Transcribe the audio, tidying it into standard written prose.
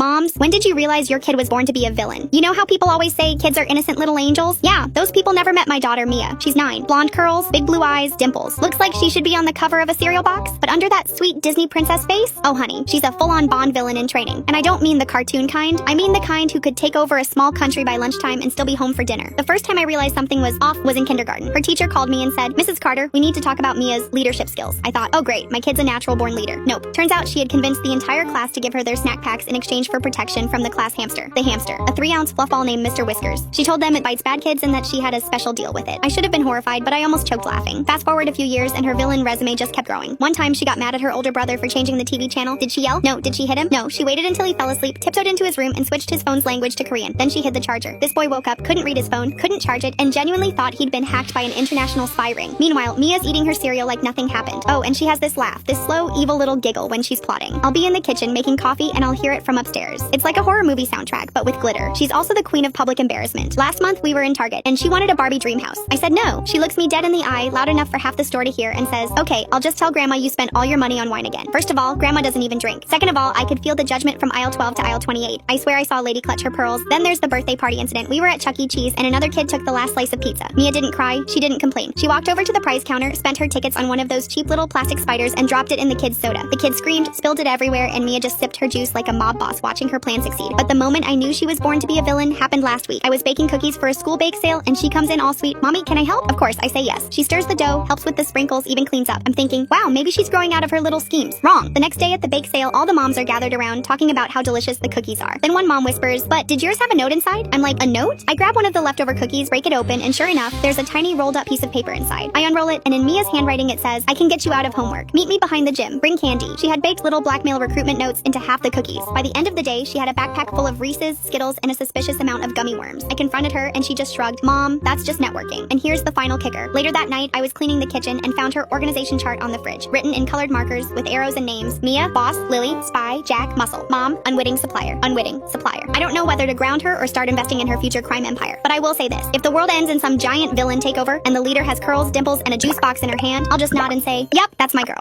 Moms, when did you realize your kid was born to be a villain? You know how people always say kids are innocent little angels? Yeah, those people never met my daughter Mia. She's 9. Blonde curls, big blue eyes, dimples. Looks like she should be on the cover of a cereal box, but under that sweet Disney princess face? Oh honey, she's a full-on Bond villain in training. And I don't mean the cartoon kind, I mean the kind who could take over a small country by lunchtime and still be home for dinner. The first time I realized something was off was in kindergarten. Her teacher called me and said, "Mrs. Carter, we need to talk about Mia's leadership skills." I thought, oh great, my kid's a natural-born leader. Nope. Turns out she had convinced the entire class to give her their snack packs in exchange for protection from the class hamster. The hamster, a 3-ounce fluff ball named Mr. Whiskers. She told them it bites bad kids and that she had a special deal with it. I should have been horrified, but I almost choked laughing. Fast forward a few years and her villain resume just kept growing. One time she got mad at her older brother for changing the TV channel. Did she yell? No. Did she hit him? No. She waited until he fell asleep, tiptoed into his room, and switched his phone's language to Korean. Then she hid the charger. This boy woke up, couldn't read his phone, couldn't charge it, and genuinely thought he'd been hacked by an international spy ring. Meanwhile, Mia's eating her cereal like nothing happened. Oh, and she has this laugh, this slow, evil little giggle when she's plotting. I'll be in the kitchen making coffee and I'll hear it from upstairs. It's like a horror movie soundtrack, but with glitter. She's also the queen of public embarrassment. Last month, we were in Target, and she wanted a Barbie dream house. I said no. She looks me dead in the eye, loud enough for half the store to hear, and says, "Okay, I'll just tell Grandma you spent all your money on wine again." First of all, Grandma doesn't even drink. Second of all, I could feel the judgment from aisle 12 to aisle 28. I swear I saw a lady clutch her pearls. Then there's the birthday party incident. We were at Chuck E. Cheese, and another kid took the last slice of pizza. Mia didn't cry. She didn't complain. She walked over to the prize counter, spent her tickets on one of those cheap little plastic spiders, and dropped it in the kid's soda. The kid screamed, spilled it everywhere, and Mia just sipped her juice like a mob boss watching her plan succeed. But the moment I knew she was born to be a villain happened last week. I was baking cookies for a school bake sale, and she comes in all sweet. "Mommy, can I help?" Of course, I say yes. She stirs the dough, helps with the sprinkles, even cleans up. I'm thinking, wow, maybe she's growing out of her little schemes. Wrong. The next day at the bake sale, all the moms are gathered around talking about how delicious the cookies are. Then one mom whispers, "But did yours have a note inside?" I'm like, "A note?" I grab one of the leftover cookies, break it open, and sure enough, there's a tiny rolled up piece of paper inside. I unroll it, and in Mia's handwriting it says, "I can get you out of homework. Meet me behind the gym. Bring candy." She had baked little blackmail recruitment notes into half the cookies. By the end of the day, she had a backpack full of Reese's, Skittles, and a suspicious amount of gummy worms. I confronted her, and she just shrugged. "Mom, that's just networking." And here's the final kicker. Later that night, I was cleaning the kitchen and found her organization chart on the fridge, written in colored markers with arrows and names. Mia, boss, Lily, spy, Jack, muscle. Mom, unwitting supplier. Unwitting supplier. I don't know whether to ground her or start investing in her future crime empire. But I will say this. If the world ends in some giant villain takeover and the leader has curls, dimples, and a juice box in her hand, I'll just nod and say, "Yep, that's my girl."